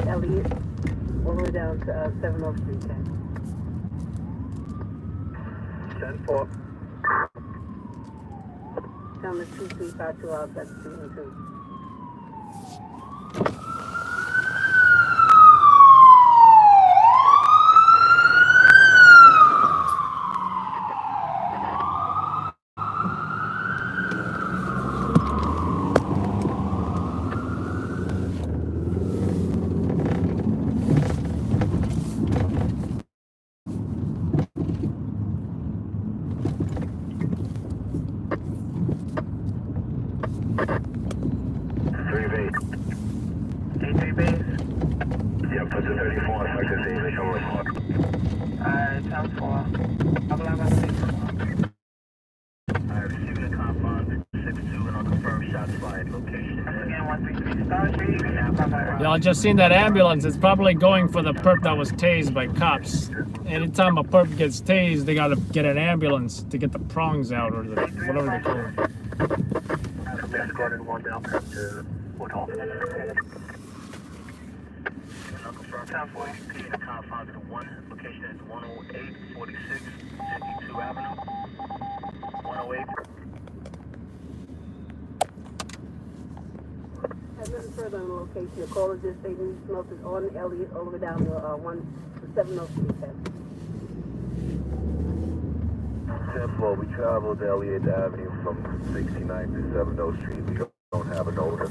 Elliot, all the way down to 7th Street, 10-4. Down to 2352 outside the 212. Y'all just seen that ambulance. It's probably going for the perp that was tased by cops. Anytime a perp gets tased, they gotta get an ambulance to get the prongs out, or the, whatever they call it. Escorted one down to Woodhall. Time for you, the confines of the one location is 10846 52 Avenue. 108. A little further on the location, the caller just stated smoke is on Elliot all the way down to 7th Street. 10-4, we traveled Elliott Avenue from 69 to 7th Street. We don't have an odor.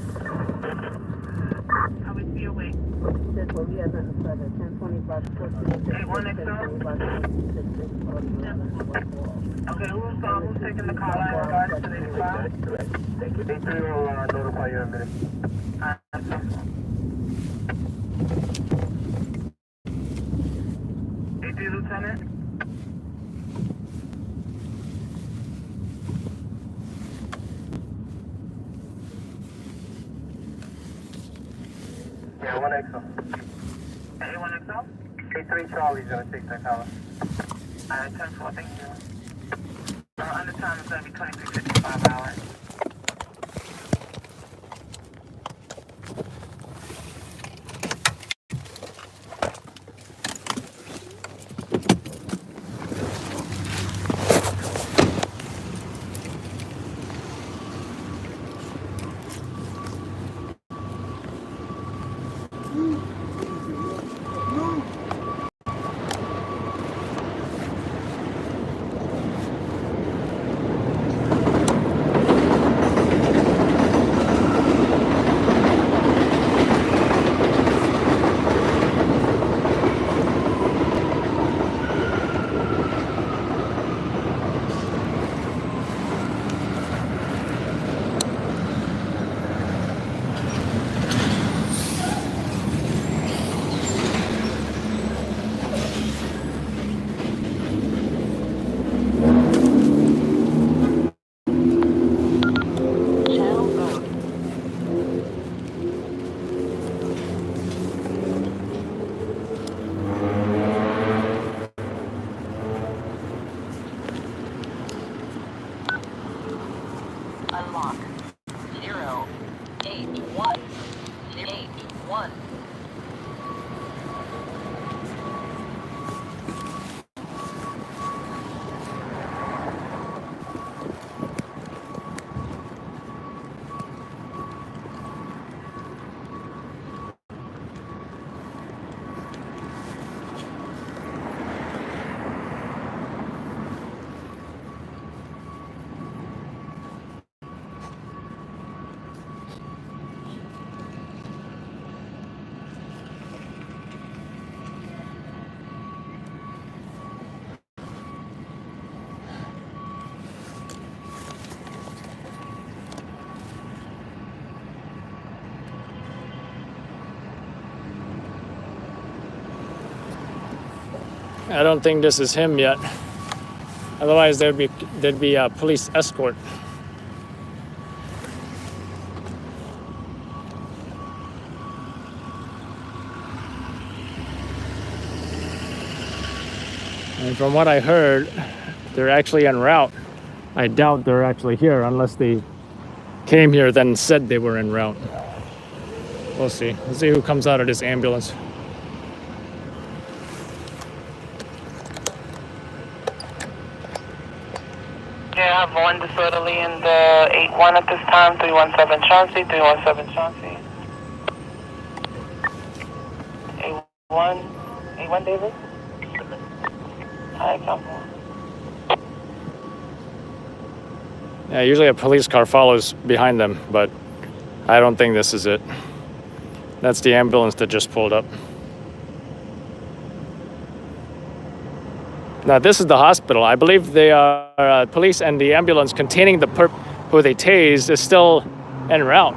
I would be awake. That's what we have nothing further. 1025 Hey, one next door. Okay, who's taking the call out in regards to the file? Thank you. 83 will notify you in a minute. AD Lieutenant? Yeah, 1XO. Hey, 1XO? 83 Charlie's gonna take that call. Alright, 10-4, thank you. Under time is gonna be 23:55 hours. Unlock 08181. I don't think this is him yet. Otherwise, there'd be a police escort. And from what I heard, they're actually en route. I doubt they're actually here unless they came here then said they were en route. We'll see. We'll see who comes out of this ambulance. Yeah, I have one disorderly in the 8-1 at this time, 317 Chauncey, 317 Chauncey. 8-1 David? Hi, Council. Yeah, usually a police car follows behind them, but I don't think this is it. That's the ambulance that just pulled up. Now, this is the hospital. I believe they are police, and the ambulance containing the perp who they tased is still en route.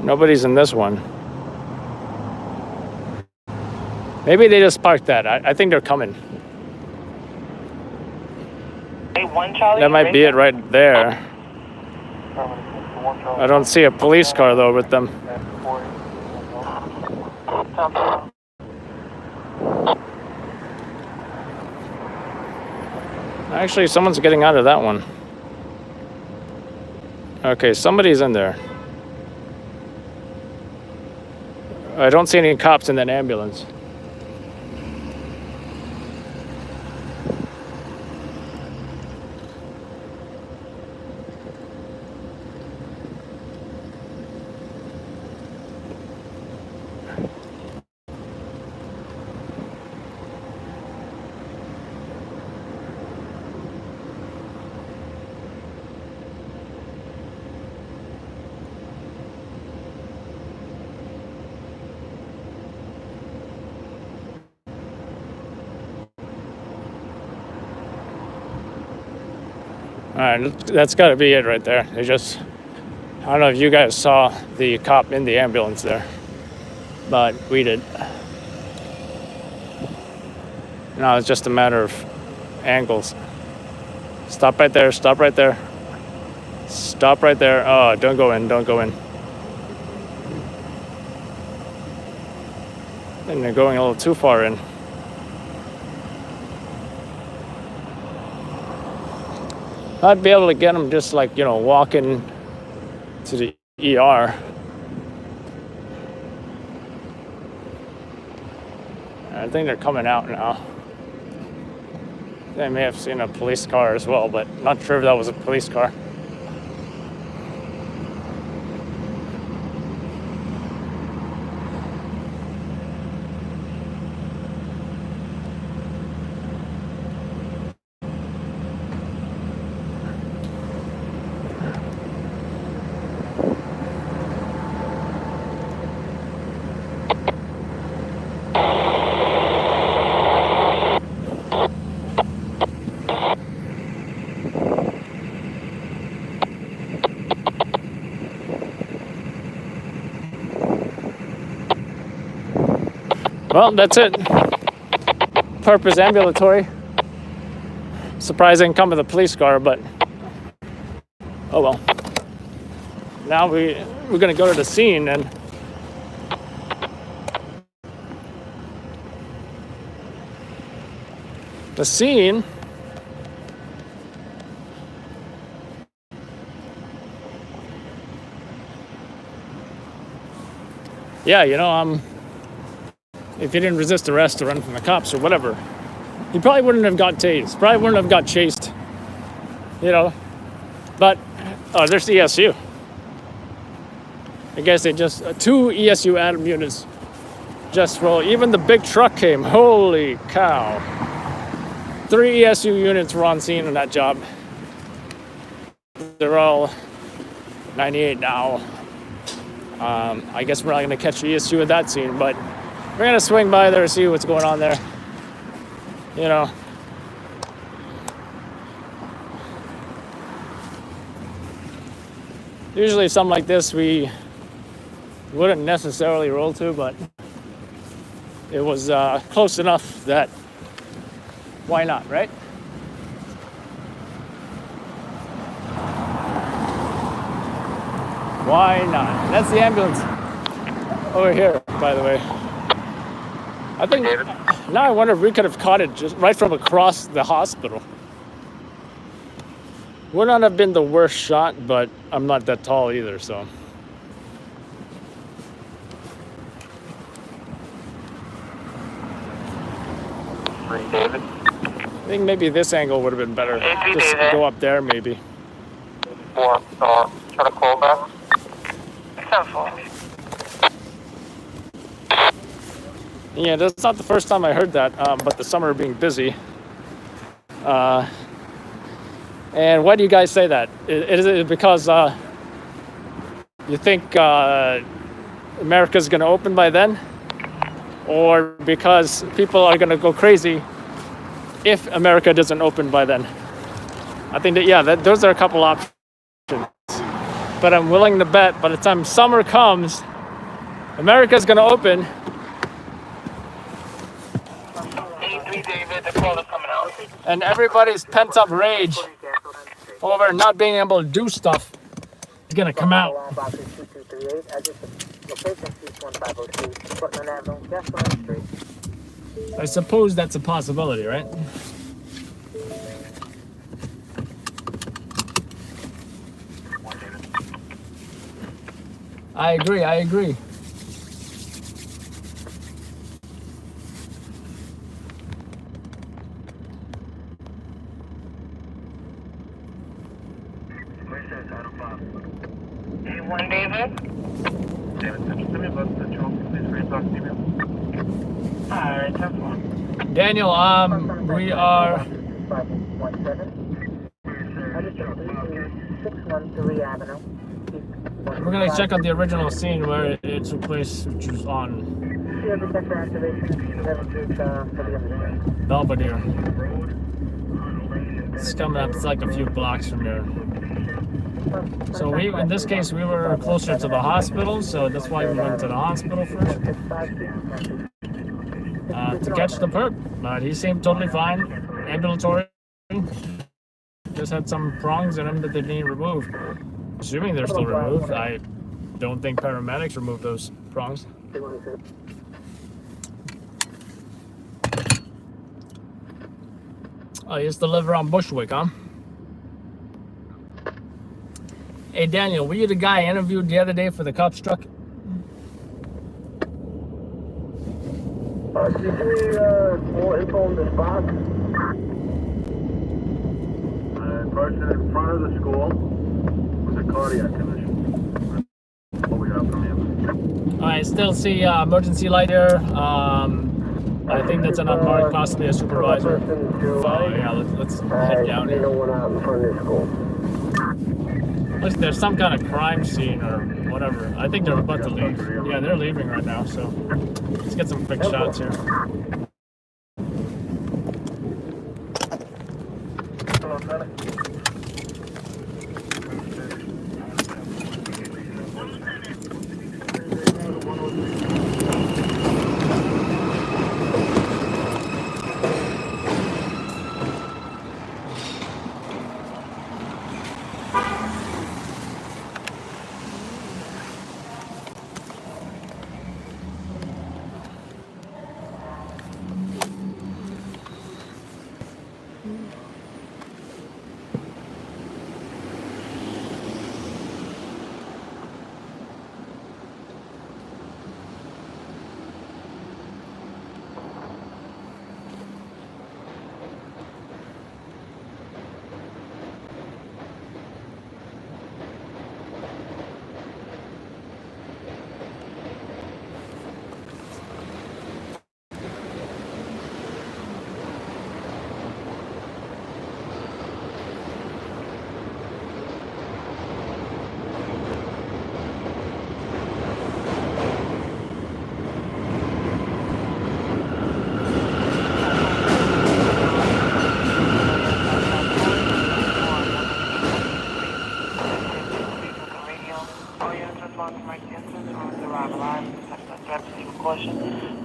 Nobody's in this one. Maybe they just parked that. I think they're coming. 8-1 Charlie. That might be it right there. I don't see a police car though with them. Actually, someone's getting out of that one. Okay, somebody's in there. I don't see any cops in that ambulance. All right, that's got to be it right there. They just, I don't know if you guys saw the cop in the ambulance there, but we did. No, it's just a matter of angles. Stop right there, stop right there. Stop right there. Oh, don't go in, don't go in. And they're going a little too far in. I'd be able to get them just like, walking to the ER. I think they're coming out now. They may have seen a police car as well, but not sure if that was a police car. Well, that's it. Perp is ambulatory. Surprised they didn't come with a police car, but oh well. Now we're gonna go to the scene and the scene. Yeah, if you didn't resist arrest or run from the cops or whatever, you probably wouldn't have got tased, probably wouldn't have got chased, But, there's the ESU. I guess they just, 2 ESU Adam units just rolled. Even the big truck came, holy cow. 3 ESU units were on scene on that job. They're all 98 now. I guess we're not going to catch the ESU at that scene, but we're going to swing by there to see what's going on there. Usually something like this we wouldn't necessarily roll to, but it was close enough that why not, right? Why not? That's the ambulance over here, by the way. I think now I wonder if we could have caught it just right from across the hospital. Would not have been the worst shot, but I'm not that tall either, so. David. I think maybe this angle would have been better. Just go up there, maybe. 4, try to call back. 10-4. Yeah, that's not the first time I heard that, but the summer being busy. And why do you guys say that? Is it because you think America's going to open by then? Or because people are going to go crazy if America doesn't open by then? I think that, yeah, those are a couple options. But I'm willing to bet by the time summer comes, America's going to open. 83 David, the call is coming out. And everybody's pent up rage over not being able to do stuff is going to come out. I suppose that's a possibility, right? I agree. A1 David. Send me a bus to Charles, please, for your talk email. Alright, 10-4. Daniel, we are... 613 Avenue. We're gonna check out the original scene where it took place, which was on Belvedere. It's coming up, it's like a few blocks from there. So in this case, we were closer to the hospital, so that's why we went to the hospital first. To catch the perp, but he seemed totally fine, ambulatory. Just had some prongs in him that they didn't remove. Assuming they're still removed, I don't think paramedics removed those prongs. Oh, he used to live around Bushwick, huh? Hey, Daniel, were you the guy I interviewed the other day for the cops truck? Did you see more info on this box? Person in front of the school with a cardiac condition. What we got from him? I still see emergency light there. I think that's an unmarked, possibly a supervisor. Yeah, let's head down here. No one out in front of the school. Looks there's some kind of crime scene or whatever. I think they're about to leave. Yeah, they're leaving right now, so let's get some quick shots here.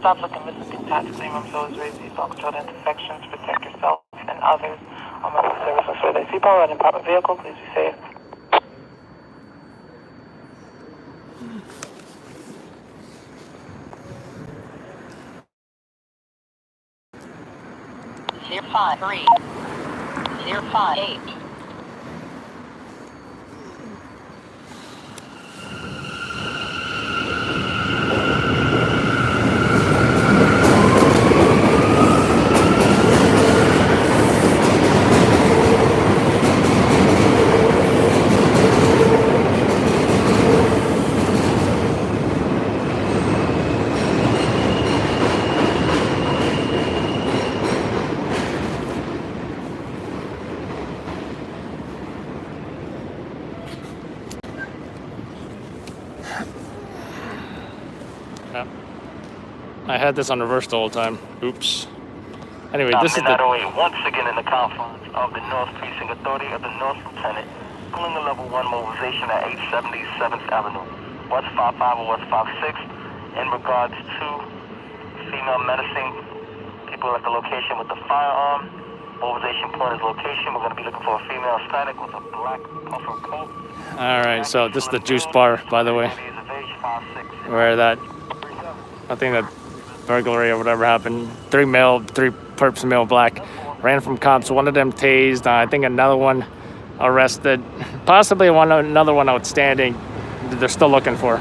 Stop looking, missing attached premium, so is raised these controlled infections, protect yourself and others on my service and further. Seatbelt and private vehicle, please be safe. 053 058. Yeah. I had this on reverse the whole time. Oops. Anyway, this is the... Once again in the confines of the North Precinct Authority of the North Lieutenant, pulling the level 1 mobilization at 877th Avenue, West 55 and West 56, in regards to female menacing people at the location with the firearm. Mobilization point is location. We're going to be looking for a female Hispanic with a black puffer coat. Alright, so this is the juice bar, by the way, where that, I think that burglary or whatever happened. 3 perps, male black, ran from cops. One of them tased. I think another one arrested. Possibly another one outstanding. They're still looking for.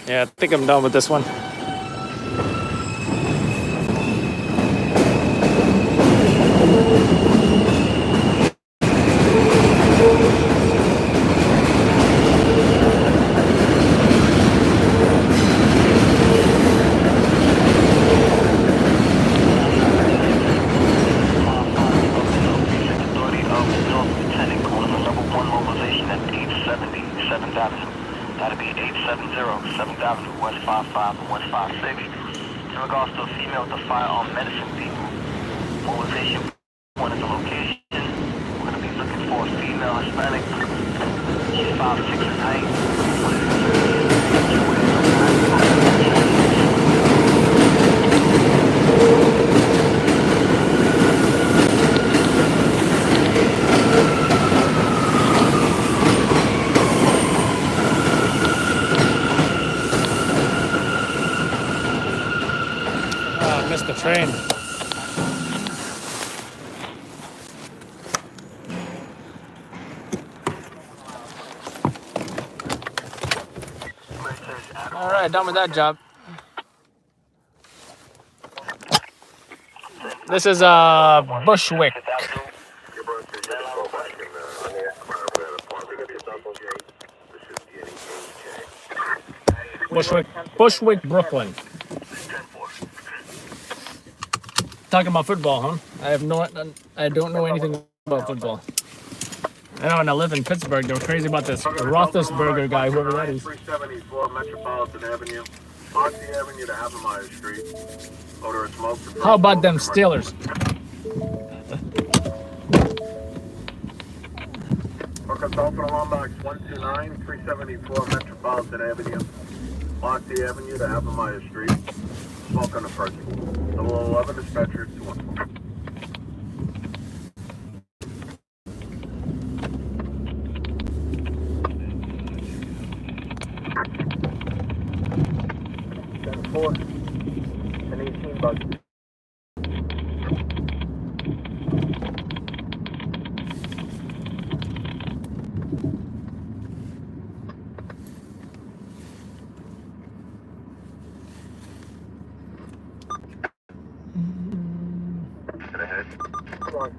Yeah, I think I'm done with this one. That'll be 870 7th Avenue, West 55 and West 56. In regards to a female with a firearm menacing people, mobilization point is the location. We're going to be looking for a female Hispanic. She's 5'6" in height. Missed the train. All right, done with that job. This is Bushwick. Bushwick, Brooklyn. Talking about football, huh? I don't know anything about football. I know when I live in Pittsburgh, they were crazy about this Roethlisberger guy, whoever that is. 374 Metropolitan Avenue, Oxy Avenue to Havemeyer Street. Odor of smoke. How about them Steelers? For consultant alarm box 129, 374 Metropolitan Avenue, Oxy Avenue to Havemeyer Street. Smoke on the person. 11 dispatcher 214. An 18 bug.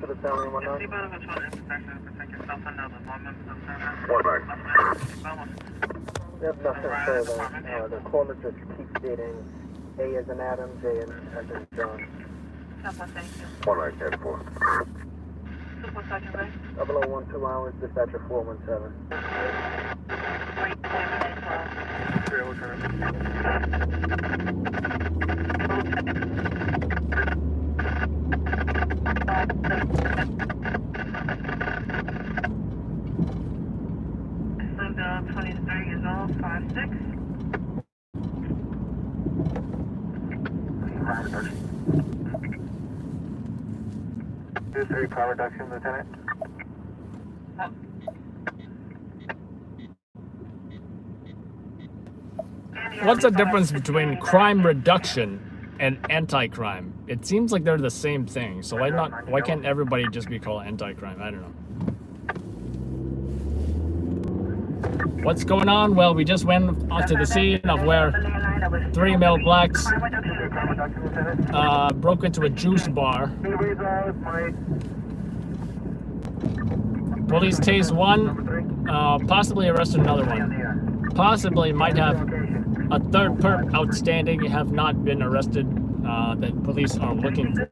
To the town in 19. Yep, nothing further. The caller just keeps stating A as in Adam, J as in John. 1904. 0012 hours, dispatcher 417. Linda, 23 years old, 5'6". Two, three, power reduction, Lieutenant. What's the difference between crime reduction and anti-crime? It seems like they're the same thing. So why can't everybody just be called anti-crime? I don't know. What's going on? Well, we just went onto the scene of where 3 male blacks broke into a juice bar. Police tased one, possibly arrested another one. Possibly might have a third perp outstanding, have not been arrested, that police are looking for.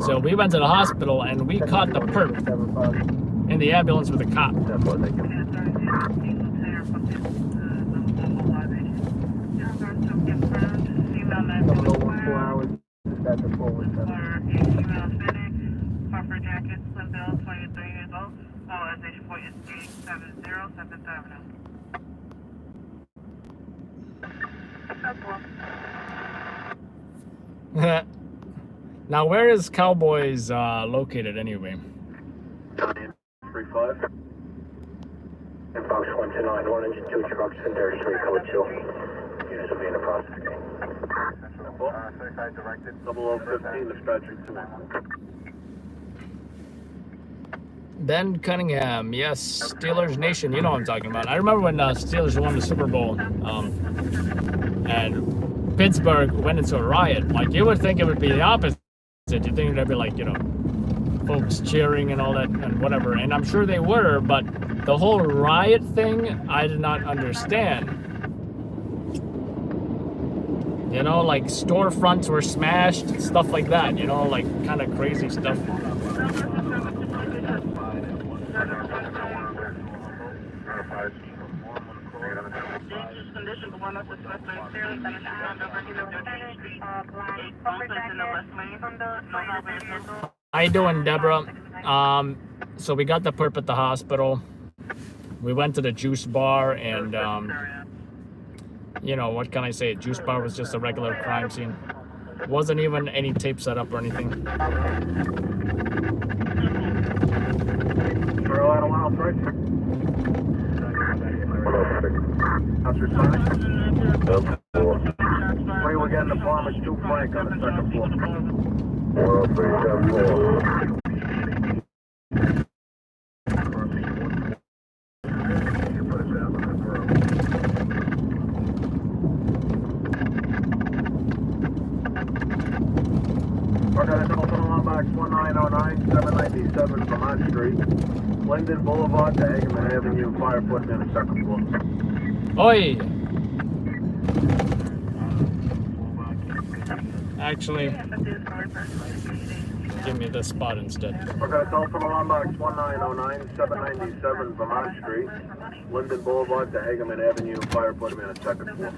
So we went to the hospital and we caught the perp in the ambulance with a cop. Puffer jacket, slim bill, 23 years old. Authorization for is 370 Avenue. Now, where is Cowboys located anyway? 35. Inbox 129, 1 engine, 2 trucks, and there's 3 code 2. Units will be in the process. Certified directed. 0015, dispatcher 2. Ben Cunningham, yes, Steelers Nation, you know what I'm talking about. I remember when Steelers won the Super Bowl, and Pittsburgh went into a riot. Like, you would think it would be the opposite. You think there'd be like, you know, folks cheering and all that and whatever. And I'm sure they were, but the whole riot thing, I did not understand. You know, like storefronts were smashed, stuff like that. You know, like kind of crazy stuff. How you doing, Deborah? So we got the perp at the hospital. We went to the juice bar and, you know, what can I say? Juice bar was just a regular crime scene. Wasn't even any tape set up or anything. We were getting the farmers 2 Frank on the second floor. 1909, 797 Vermont Street, Linden Boulevard to Hageman Avenue, fire put in the second floor. Oi! Actually, give me this spot instead. Okay, telephone alarm box 1909, 797 Vermont Street, Linden Boulevard to Hageman Avenue, fire put in the second floor.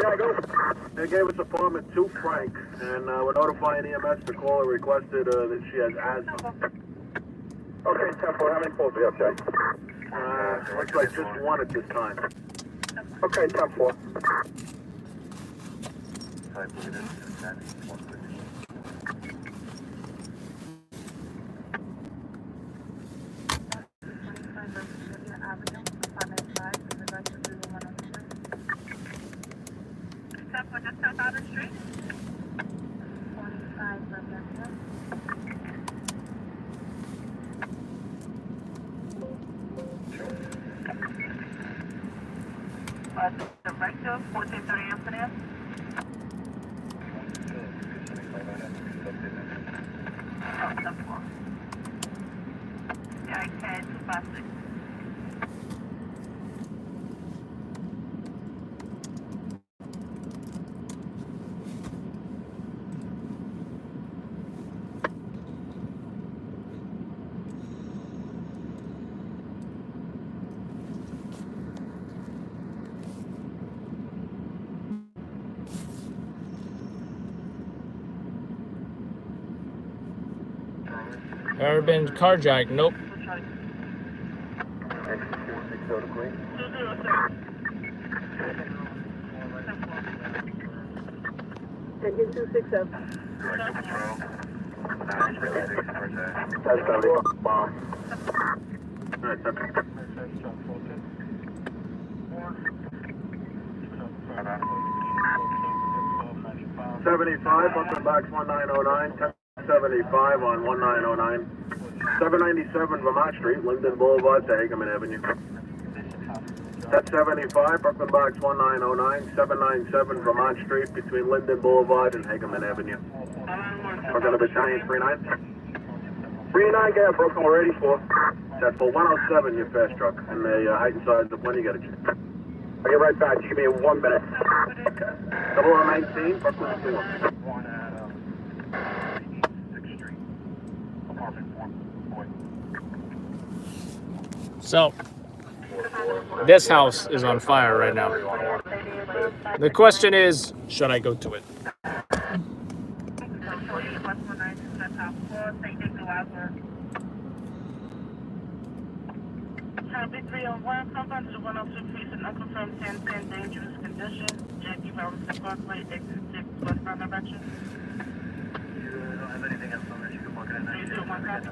Yeah, go. They gave us a form at 2 Frank, and we're notifying EMS the caller requested that she has asthma. Okay, 10-4, how many calls do you have, Jay? Looks like just 1 at this time. Okay, 10-4. Director, 1430 Amsterdam. Oh, 74. Yeah, I can 256. Ever been carjacked? Nope. Engine 267. That's gonna be a bomb. 75, up and back 1909, 1075 on 1909. 797 Vermont Street, Linden Boulevard to Hagerman Avenue. 1075, Brooklyn Box 1909, 797 Vermont Street between Linden Boulevard and Hagerman Avenue. We're going to be 39. 39, get Brooklyn, we're 84. That's for 107, your fast truck. And the heightened size of when you get it. I'll get right back. You give me 1 minute. Okay. 0019, Brooklyn 21. So, this house is on fire right now. The question is, should I go to it? Copy 301, come on to the 102 precinct, unconfirmed 1010, dangerous condition. Jackie Roberts, Parkway, exit 6, westbound direction. You don't have anything else on this? You can mark it in. 301, copy,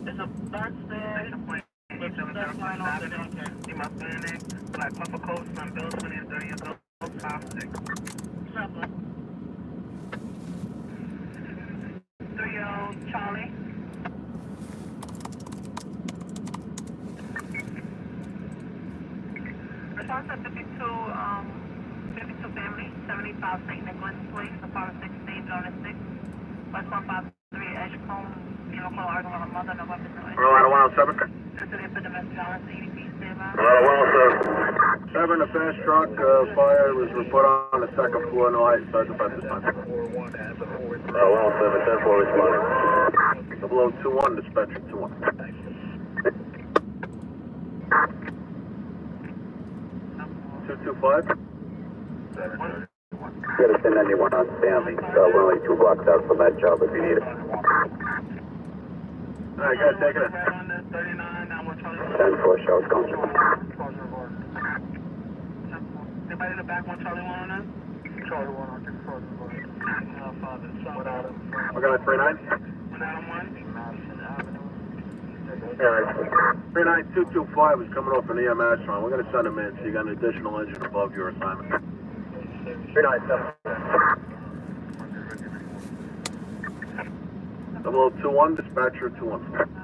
There's a box there. With the left line on the Black Puffer Coat, Sun Bill, 20 and 30 years old, 5-6. 3-0, Charlie. Response at 52 family, 75 St. Nicholas Place, the father 16, Jonas 6, West 153, Edgecombe, vehicle arguing with a mother, no weapons, no injury. Colorado 107. Consider for domestic violence, EDP, standby. Colorado 107. 7, a fast truck, fire was report on the second floor, no height, size about this time. 107, 10-4 responding. 0021, dispatcher 21. 225. Get a 1091 on Stanley. We're only 2 blocks out from that job if you need it. Alright, guys, take it. 10-4, show it's going. Anybody in the back want Charlie 1 on that? Charlie 1 on We're going to 39. 39225 is coming off an EMS line. We're going to send him in so you got an additional engine above your assignment. 397. 0021, dispatcher 21.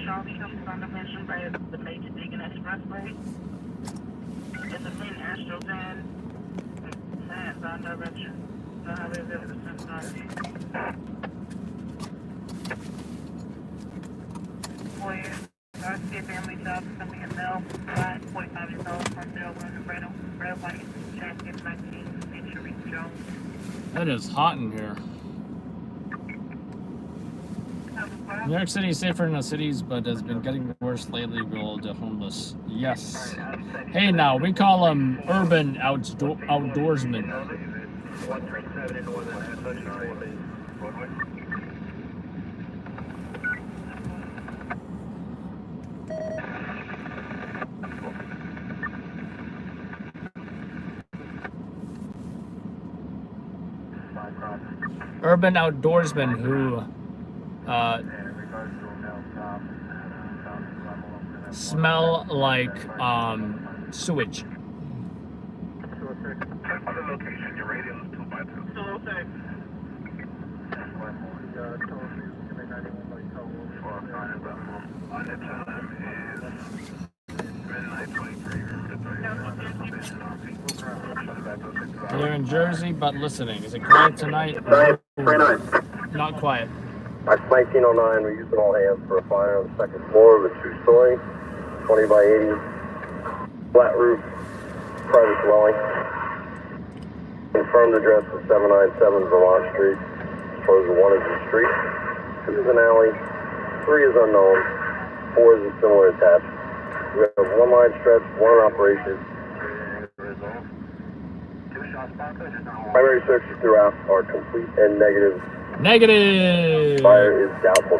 Charlie comes on the mission by the Major Deegan Expressway. It's a green Astro van. Sands on direction. The highway available to Cincinnati. Warrior, Garcia family job, something in Bell, 45 years old, from Bill, red white, jacket, 19, Sharice Jones. It is hot in here. New York City is safer than the cities, but has been getting worse lately with all the homeless. Yes. Hey, now we call them urban outdoorsmen. urban outdoorsmen who smell like sewage. You're in Jersey, but listening. Is it quiet tonight? 39. Not quiet. That's 1909. We're using all hands for a fire on the second floor of a 2-story, 20 by 80, flat roof, private dwelling. Confirmed address is 797 Vermont Street. Exposure 1 is the street, 2 is an alley, 3 is unknown, 4 is a similar attached. We have 1 line stretch, 1 in operation. Primary searches throughout are complete and negative. Negative. Fire is doubtful.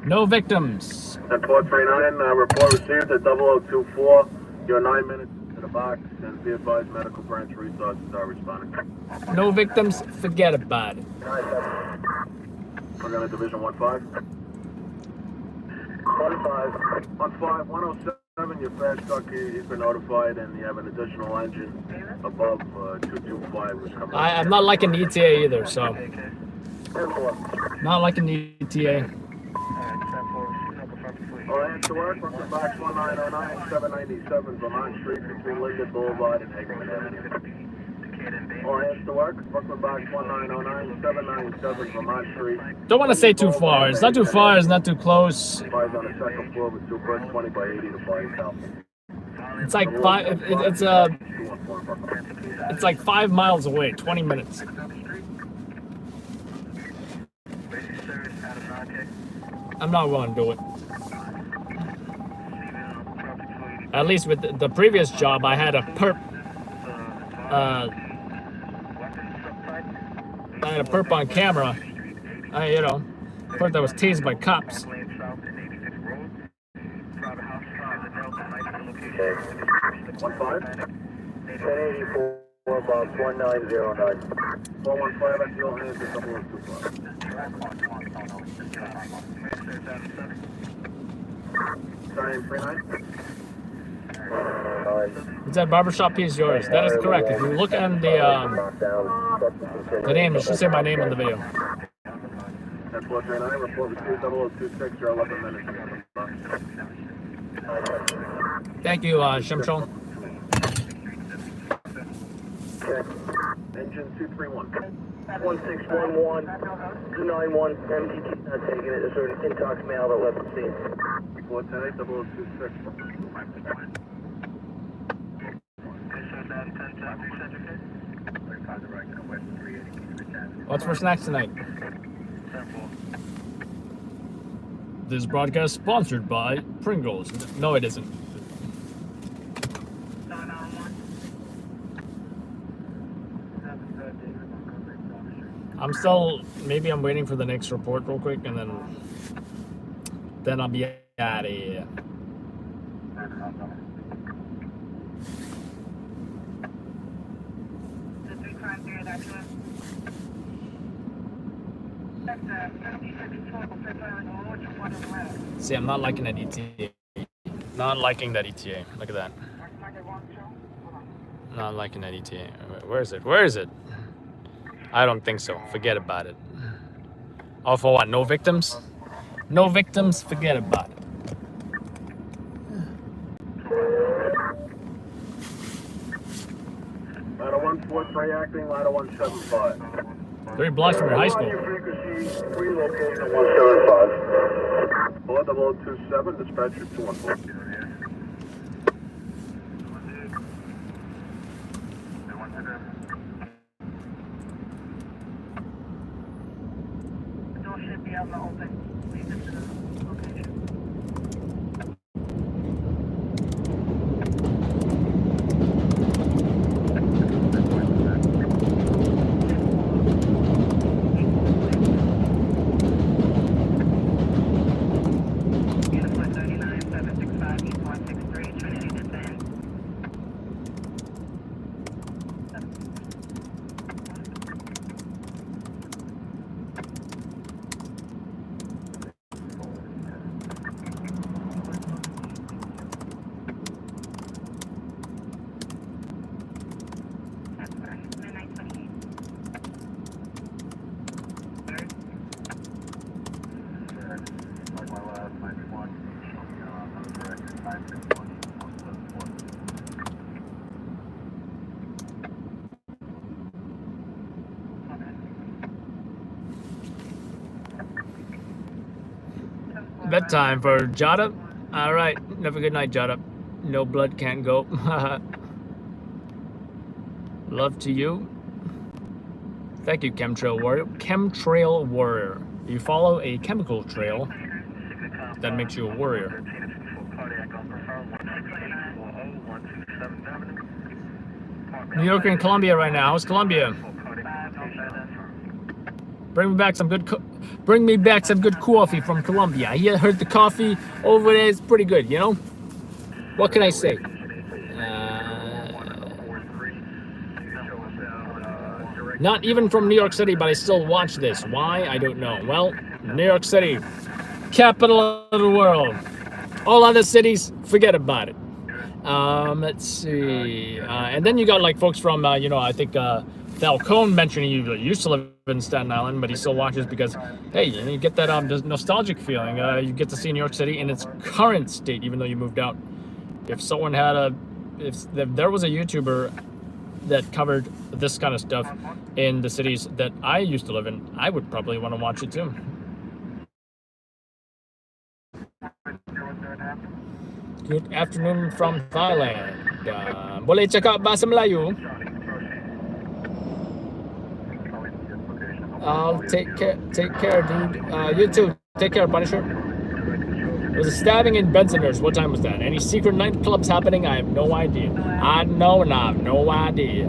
No victims. At 439, report received at 0024. You're 9 minutes to the box, and be advised medical branch resources are responding. No victims. Forget about it. We're going to Division 1-5. 1-5. 1-5, 107, your fast truck, you've been notified, and you have an additional engine above 225 was coming. I'm not liking the ETA either, so. Not liking the ETA. All hands to work, Brooklyn Box 1909, 797 Vermont Street between Linden Boulevard and Hagerman Avenue. All hands to work, Brooklyn Box 1909, 797 Vermont Street. Don't want to say too far. It's not too far, it's not too close. Fire's on the second floor with 2 birds, 20 by 80 to fire south. It's like it's like 5 miles away, 20 minutes. I'm not going to do it. At least with the previous job, I had a perp. I had a perp on camera. Perp that was tased by cops. Okay. 1-5. 1084 box 1909. 415 at your hands at 0025. Sorry, 39. Is that barbershop piece yours? That is correct. If you look on the name, it should say my name on the video. That's 439. Report received 0026. You're 11 minutes. Thank you, Shimshon. Engine 231. 1611 291 MTT not taking it. Is there an intox male that left the scene? 410 0026. What's for snacks tonight? This broadcast is sponsored by Pringles. No, it isn't. Maybe I'm waiting for the next report real quick, and then I'll be out of here. See, I'm not liking that ETA. Not liking that ETA. Look at that. Not liking that ETA. Where is it? Where is it? I don't think so. Forget about it. Oh, for what? No victims? No victims? Forget about it. Ladder 143 acting, ladder 175. 3 blocks from your high school. Relocation 175. 4027, dispatcher 214. Bedtime for Jada. All right. Have a good night, Jada. No blood can't go. Love to you. Thank you, Chemtrail Warrior. Chemtrail Warrior. You follow a chemical trail that makes you a warrior. New York and Columbia right now. How's Columbia? Bring me back some good coffee from Colombia. I heard the coffee over there is pretty good, you know? What can I say? Not even from New York City, but I still watch this. Why? I don't know. Well, New York City, capital of the world. All other cities, forget about it. Let's see. And then you got like folks from, you know, I think Falcone mentioning you used to live in Staten Island, but he still watches because, hey, you get that nostalgic feeling. You get to see New York City in its current state, even though you moved out. If someone had if there was a YouTuber that covered this kind of stuff in the cities that I used to live in, I would probably want to watch it too. Good afternoon from Thailand. Boleh cakap bahasa Melayu? I'll take care, dude. You too. Take care, Punisher. There was a stabbing in Bensonhurst. What time was that? Any secret nightclubs happening? I have no idea. I know and I have no idea.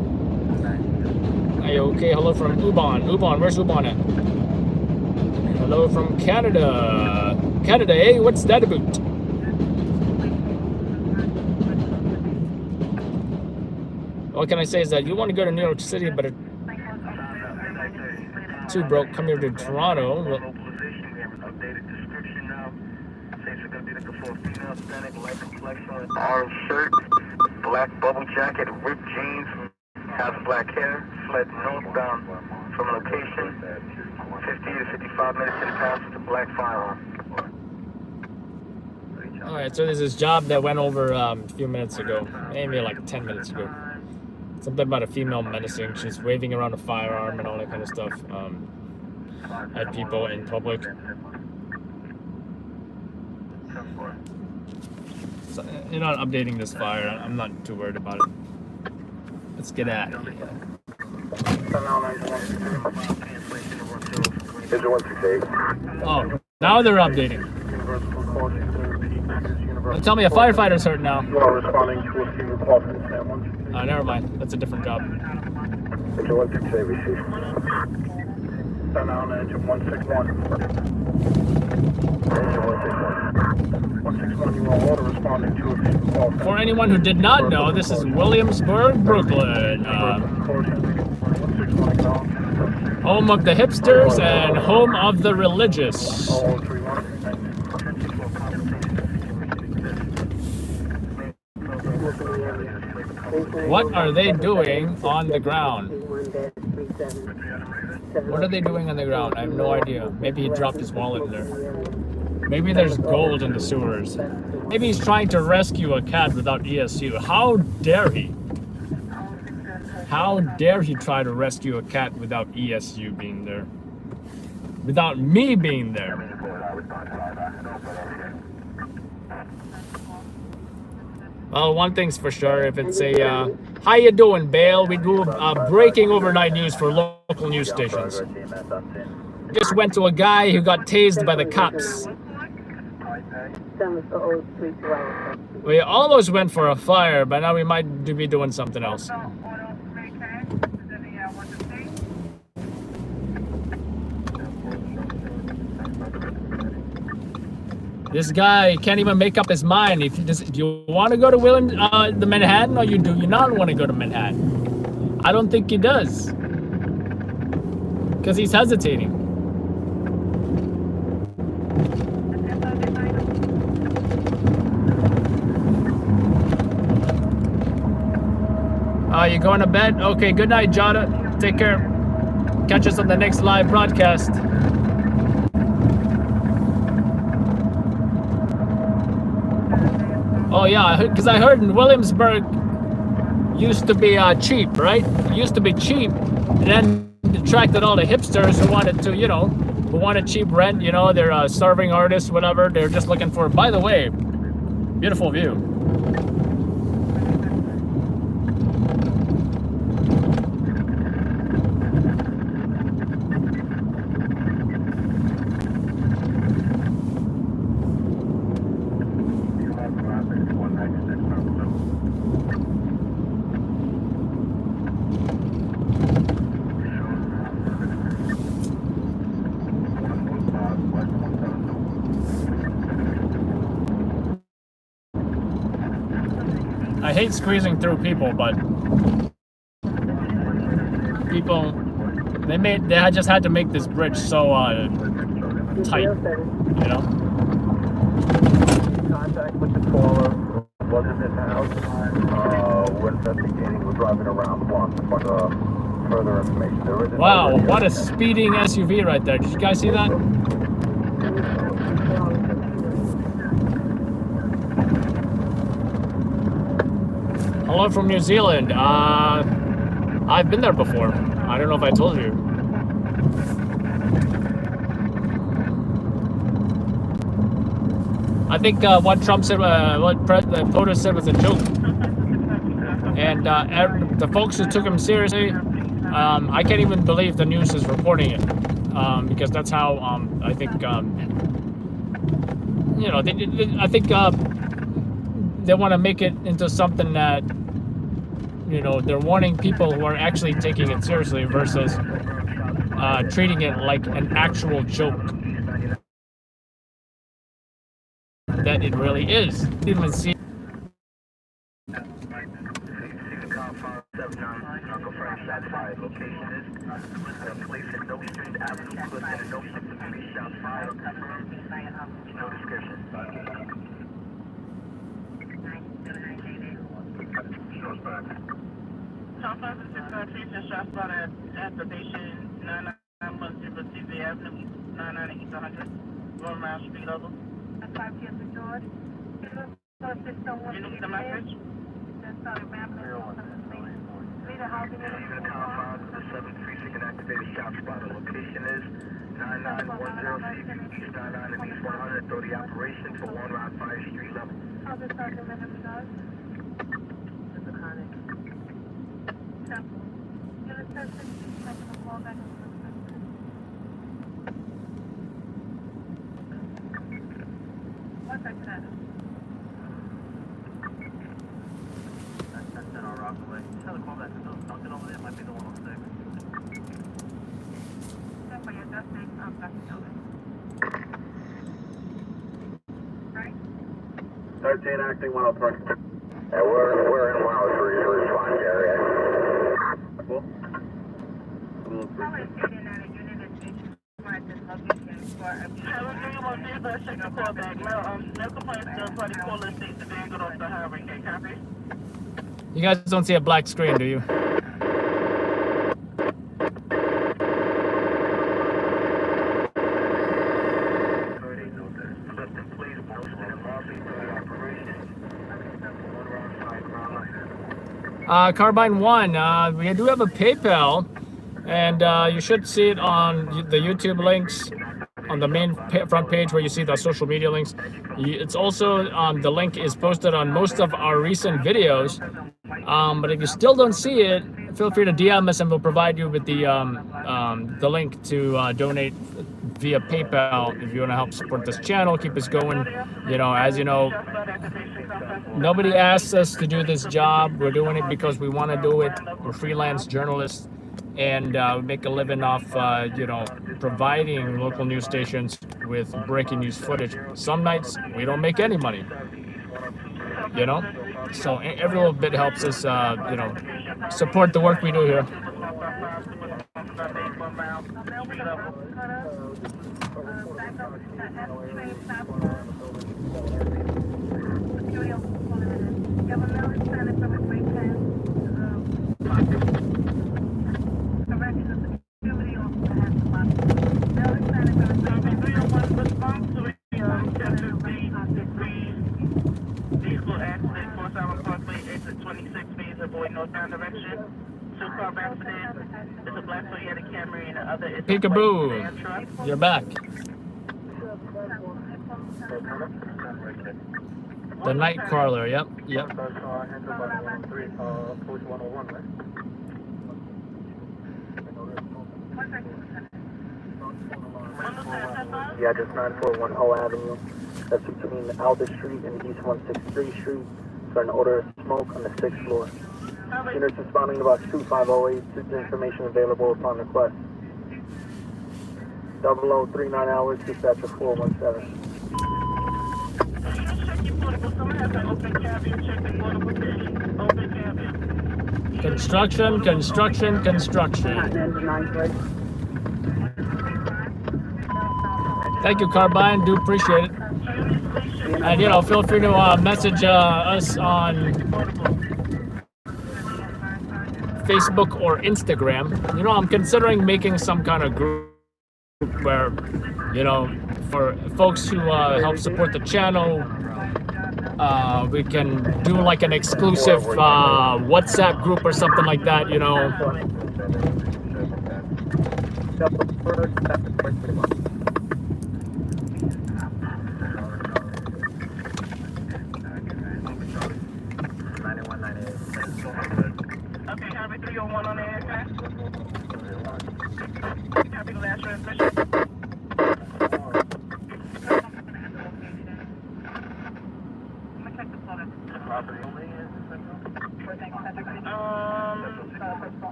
Hey, okay, hello from Ubon. Ubon, where's Ubon at? Hello from Canada. Canada, hey, what's that about? What can I say is that you want to go to New York City, but too broke. Come here to Toronto. Orange shirt, black bubble jacket, ripped jeans, has black hair, fled northbound from location, 50 to 55 minutes in the past with a black firearm. Alright, so there's this job that went over a few minutes ago, maybe like 10 minutes ago. Something about a female menacing. She's waving around a firearm and all that kind of stuff at people in public. So, you're not updating this fire. I'm not too worried about it. Let's get at it. Oh, now they're updating. Well, tell me a firefighter's hurt now. Never mind. That's a different job. For anyone who did not know, this is Williamsburg, Brooklyn. Home of the hipsters and home of the religious. What are they doing on the ground? What are they doing on the ground? I have no idea. Maybe he dropped his wallet in there. Maybe there's gold in the sewers. Maybe he's trying to rescue a cat without ESU. How dare he? How dare he try to rescue a cat without ESU being there? Without me being there. Well, one thing's for sure, if it's a, how you doing, Bale? We do breaking overnight news for local news stations. Just went to a guy who got tased by the cops. We almost went for a fire, but now we might be doing something else. This guy can't even make up his mind. If do you want to go to the Manhattan, or do you not want to go to Manhattan? I don't think he does, because he's hesitating. You going to bed? Okay, good night, Jada. Take care. Catch us on the next live broadcast. Oh yeah, because I heard in Williamsburg used to be cheap, right? It used to be cheap, and then attracted all the hipsters who wanted to, you know, who want a cheap rent, you know, they're starving artists, whatever. They're just looking for, by the way, beautiful view. I hate squeezing through people, but people, they just had to make this bridge so tight, you know. Contact with the caller. Wasn't in the house. We're investigating. We're driving around the block for further information. There is Wow, what a speeding SUV right there. Did you guys see that? Hello from New Zealand. I've been there before. I don't know if I told you. I think what Trump said, what POTUS said was a joke. And the folks who took him seriously, I can't even believe the news is reporting it. Because that's how I think, you know, I think they want to make it into something that, you know, they're warning people who are actually taking it seriously versus treating it like an actual joke that it really is. Even see. Top 5 and 6 trees and shots fired at station 9910 TV Avenue, 99 East 100, 1 mile street level. You need the message? Activated shot spotter. Location is 9910 East 99 and East 100. Throw the operation for 1 Route 5 street level. How's the sergeant minute does? It's a chronic. Simple. You're the person who's making a call back. What's that status? That's 10 on Rockaway. Tell the call back to those Duncan over there. Might be the 106. For your destination, I'm back to building. Right? 13 acting 103. And we're in 103 to respond area. Cool. Probably sitting at a unit at station at this location for a few. I was doing one day, but check the call back. No complaints, third party caller states the vehicle off the highway. Okay, copy? You guys don't see a black screen, do you? Carbine 1, we do have a PayPal, and you should see it on the YouTube links on the main front page where you see the social media links. It's also the link is posted on most of our recent videos. But if you still don't see it, feel free to DM us and we'll provide you with the link to donate via PayPal if you want to help support this channel, keep us going. You know, as you know, nobody asks us to do this job. We're doing it because we want to do it. We're freelance journalists, and we make a living off, you know, providing local news stations with breaking news footage. Some nights we don't make any money, you know, so every little bit helps us, you know, support the work we do here. Two car accident. There's a black Toyota Camry and the other is a Peekaboo. white truck. You're back. The night crawler, yep. Yeah, just 941 Hull Avenue. That's between Albert Street and East 163 Street. For an odor of smoke on the 6th floor. Units responding to box 2508. Suits information available upon request. 0039 hours, dispatcher 417. Construction. Thank you, Carbine. Do appreciate it. And feel free to message us on Facebook or Instagram. I'm considering making some kind of group where, for folks who help support the channel, we can do like an exclusive WhatsApp group or something like that. Okay, Harvey 301 on the aircraft. Copy the last transmission.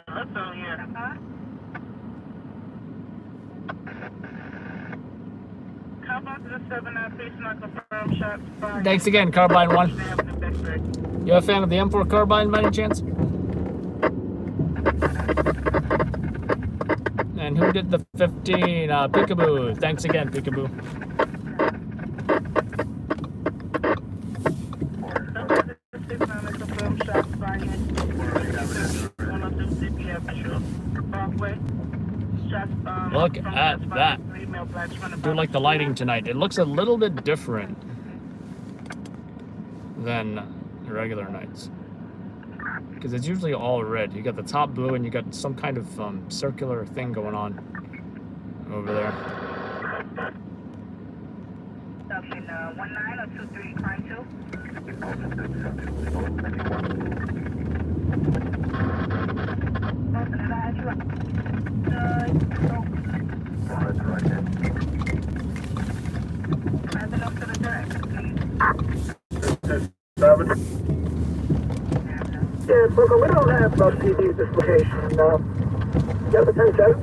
Let's go here. Thanks again, Carbine 1. You a fan of the M4 Carbine by any chance? And who did the 15? Peekaboo. Thanks again, Peekaboo. Look at that. Do like the lighting tonight. It looks a little bit different than regular nights, because it's usually all red. You got the top blue and you got some kind of circular thing going on over there. Option 19 or 23, climb 2. Yeah, Booker, we don't have no CD at this location. You have a 10-7?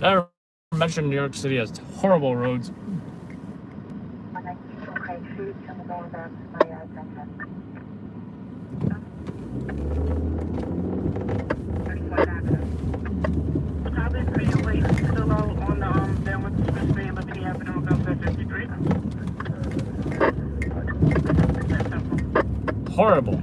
I mentioned New York City has horrible roads. Horrible.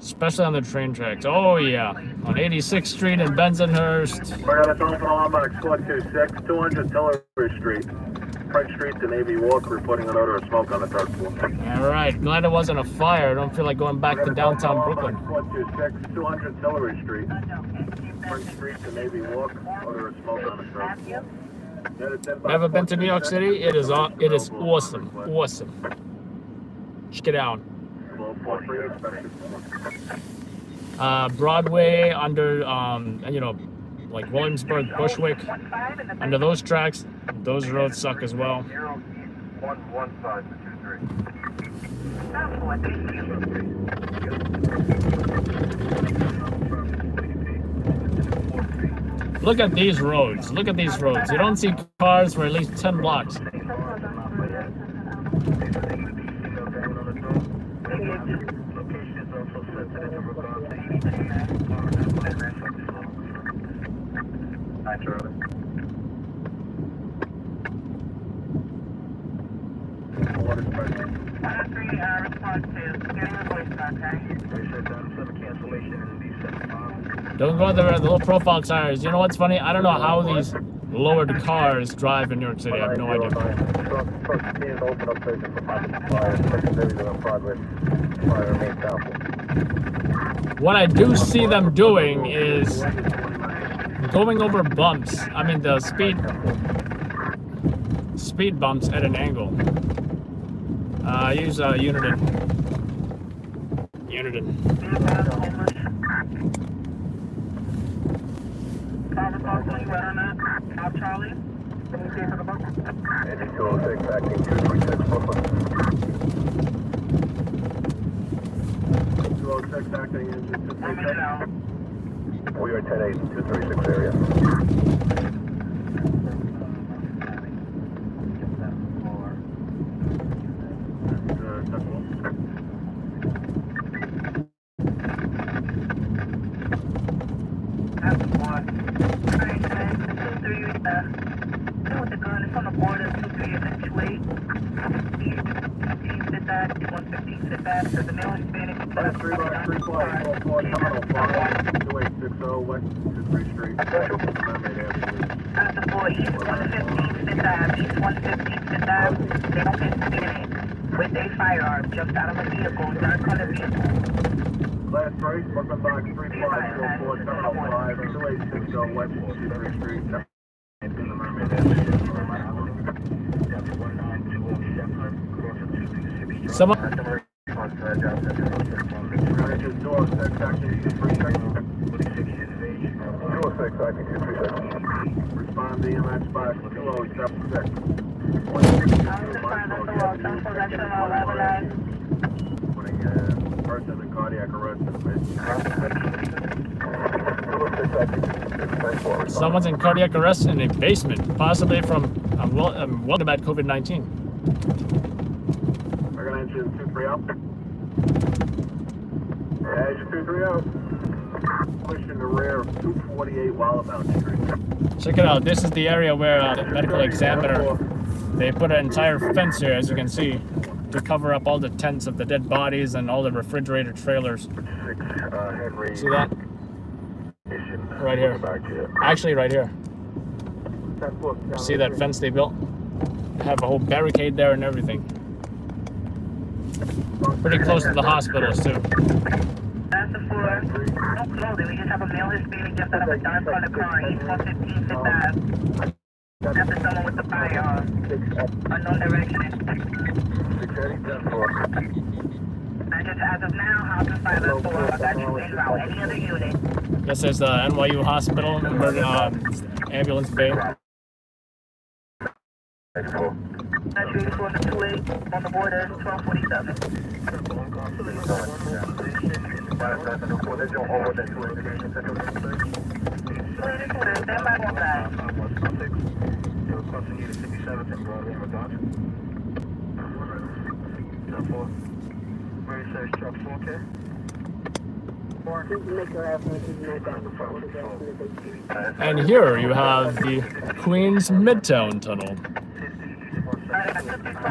Especially on the train tracks. Oh yeah, on 86th Street in Bensonhurst. We're going to telephone alarm box 426, 200 Tillery Street. Front Street to Navy Walk, reporting an odor of smoke on the 3rd floor. All right, glad it wasn't a fire. I don't feel like going back to downtown Brooklyn. 426, 200 Tillery Street. Front Street to Navy Walk, odor of smoke on the 3rd floor. Never been to New York City? It is awesome. Awesome. Check it out. Broadway under like Williamsburg, Bushwick, under those tracks, those roads suck as well. Look at these roads. Look at these roads. You don't see cars for at least 10 blocks. response to. Getting your voice back, okay? Don't go on the low profile tires. You know what's funny? I don't know how these lowered cars drive in New York City. I have no idea. What I do see them doing is going over bumps. I mean the speed bumps at an angle. Use Uniden. Charlie. Engine 206, acting 236, Brooklyn. 206, acting engine 236. We are 10-8, 236 area. With the gun, it's on the border, 23 and 28. Fit that, 115 fit that, so the male Hispanic. 3-4, Terminal 5, 2860 West 23 Street, Mermaid Avenue. That's the boy, East 115 fit that, East 115 fit that. They don't get Hispanic with a firearm, jumped out of a vehicle, dark colored vehicle. Last race, Brooklyn Box 3544, Terminal 5, 2860 West 23 Street. Someone. Respond to EMS 5276. Putting a person in cardiac arrest in the basement. Someone's in cardiac arrest in a basement, possibly from what about COVID-19? We're gonna engine 230. Engine 230. Pushing the rear of 248 Wallabout Street. Check it out. This is the area where the medical examiner, they put an entire fence here, as you can see, to cover up all the tents of the dead bodies and all the refrigerator trailers. See that? Right here. Actually, right here. See that fence they built? Have a whole barricade there and everything. Pretty close to the hospitals too. That's the floor. No clothing. We just have a male Hispanic just out of a dark colored car. East 115 fit that. After someone with the firearm. Unknown direction. As of now, house is 504. I got you en route. Any other unit? This is the NYU hospital, ambulance bay. That's really for the 28 on the border, 1247. Stand by one side. And here you have the Queens Midtown Tunnel.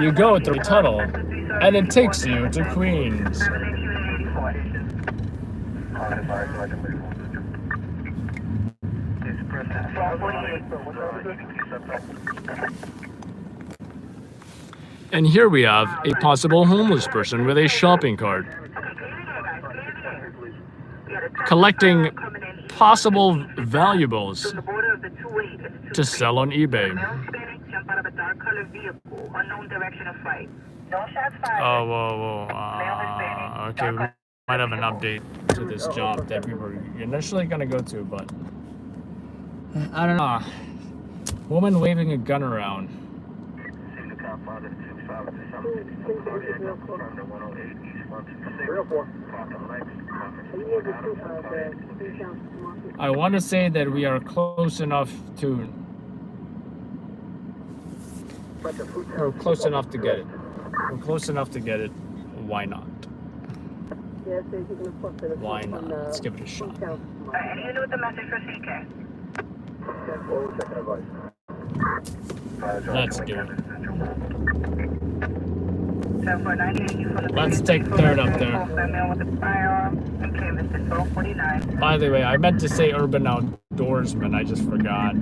You go through the tunnel, and it takes you to Queens. And here we have a possible homeless person with a shopping cart, collecting possible valuables to sell on eBay. Oh, whoa. Okay, we might have an update to this job that we were initially going to go to, but I don't know. Woman waving a gun around. I want to say that we are close enough to... We're close enough to get it. We're close enough to get it. Why not? Why not? Let's give it a shot. Any unit with the message for CK? Let's do it. Let's take third up there. By the way, I meant to say urban outdoorsman. I just forgot.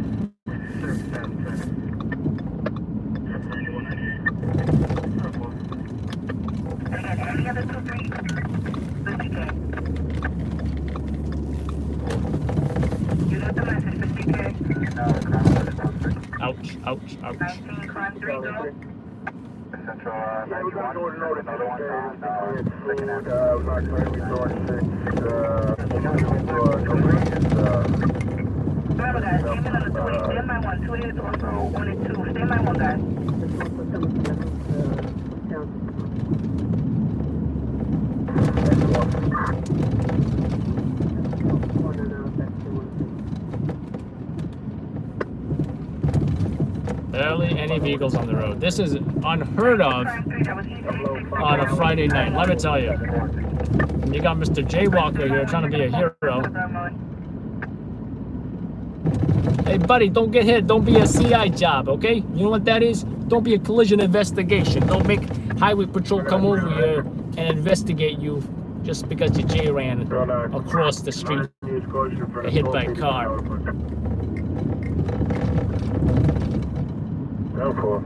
Ouch, ouch, ouch. Barely any vehicles on the road. This is unheard of on a Friday night, let me tell you. You got Mr. Jaywalker here trying to be a hero. Hey buddy, don't get hit. Don't be a CI job, okay? You know what that is? Don't be a collision investigation. Don't make highway patrol come over here and investigate you just because you J-ran across the street and hit by a car. Go for it.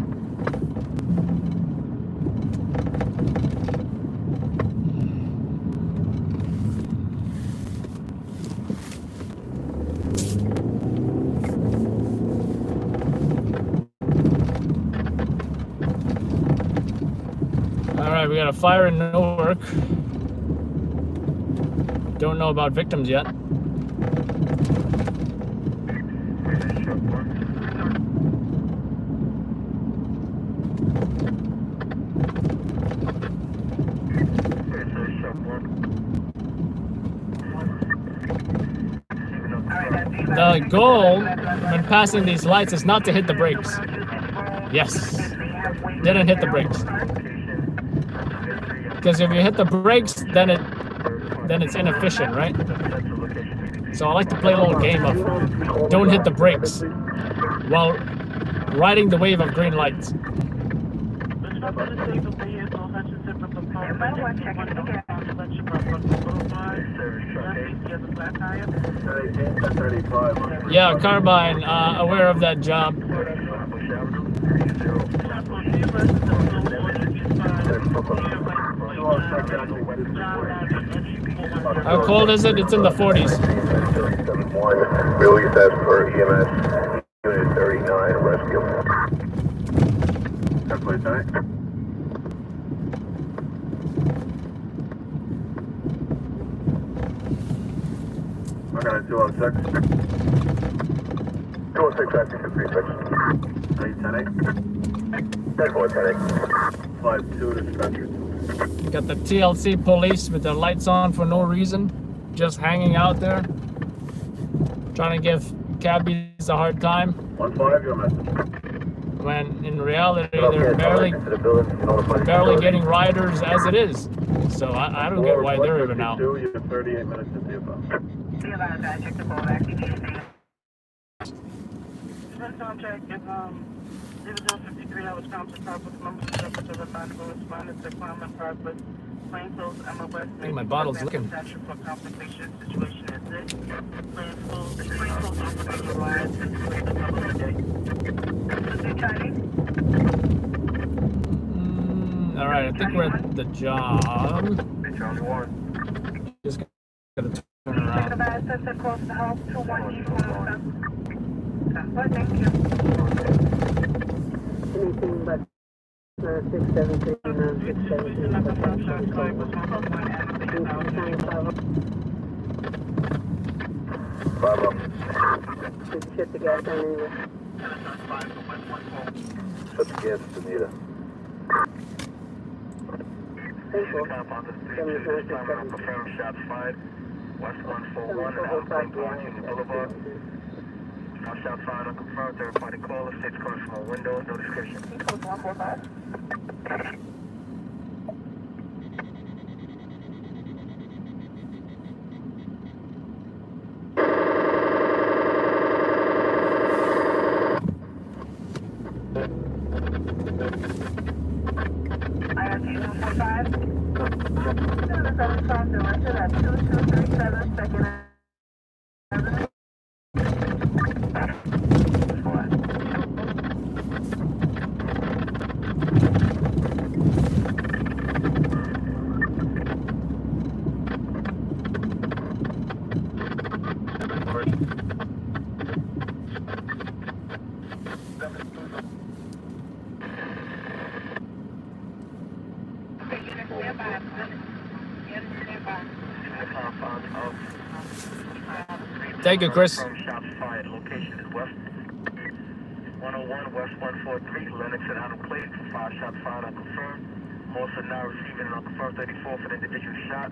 Alright, we got a fire in Newark. Don't know about victims yet. The goal when passing these lights is not to hit the brakes. Yes. Didn't hit the brakes. Because if you hit the brakes, then it's inefficient, right? So I like to play a little game of don't hit the brakes while riding the wave of green lights. Yeah, Carbine, aware of that job. How cold is it? It's in the 40s. Release as per EMS, Unit 39, rescue. We're going to 206. 206, active 36. 5-2 dispatcher. Got the TLC police with their lights on for no reason, just hanging out there, trying to give cabbies a hard time. 1-5, your message. When in reality they're barely getting riders as it is. So I don't get why they're even out. You have 38 minutes to see about. I was found to talk with members of the responsible responded to crime and purpose. Plainfield, MOS, I think my bottle's looking. for complication situation is this. Plainfield operator lines and the public day. Alright, I think we're at the job. Charlie 1. Just gotta turn around. Thank you. Anything but 673 and 673. Shut the gas down anyway. Shut the gas, Benita. Thank you. Shots fired. West 141 and Alpine Union Boulevard. All shots fired unconfirmed. Third party caller. States calling from a window. No description. Code 145. Austin, let's do that 2237 Second Avenue. Thank you, Chris. Shots fired. Location is west 101 West 143. Lennox and Adam Clayton for 5 shots fired unconfirmed. Also now receiving an unconfirmed 34 for an individual shot.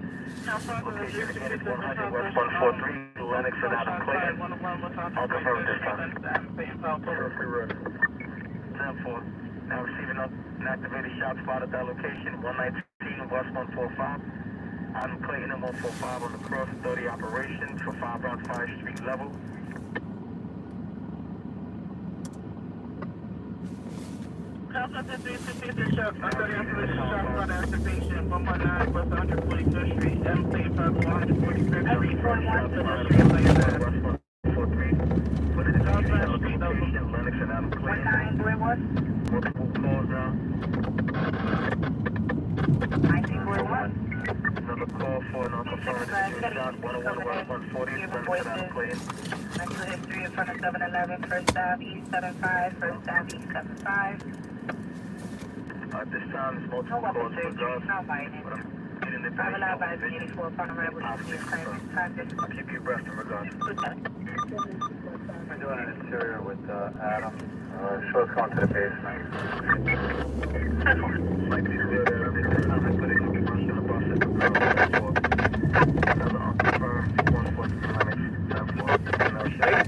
Location again is 100 West 143. Lennox and Adam Clayton. Unconfirmed this time. 10-4. Now receiving an activated shot spot at that location. 119 West 145. Adam Clayton and 145 on the cross 30 operation for 5 rounds 5 street level. Alpha 366 shot, under the activation shot spot activation, 119 West 145th Street, M. Perp 145th Street, 41 pedestrian lane there. 143. For the location, Lennox and Adam Clayton. 1941. Multiple calls now. 1941. Another call for an unconfirmed individual shot. 101 West 140. Lennox and Adam Clayton. Natural history in front of 711, first Ave, East 75, first Ave, East 75. At this time, there's multiple No weapon calls for surgery, drugs. no violence. But I'm getting the Travel out by vision. 84 upon arrival to the assignment. Time I'll keep you abreast in regards. Lieutenant. We're doing an interior with Adam. Show us going to the basement. Like these good this time I put it in the bus and the bus at the for another unconfirmed 143 Lennox 10-4. No shit.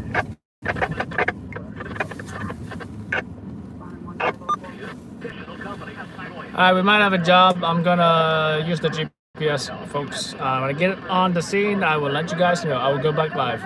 Alright, we might have a job. I'm gonna use the GPS, folks. When I get on the scene, I will let you guys know. I will go back live.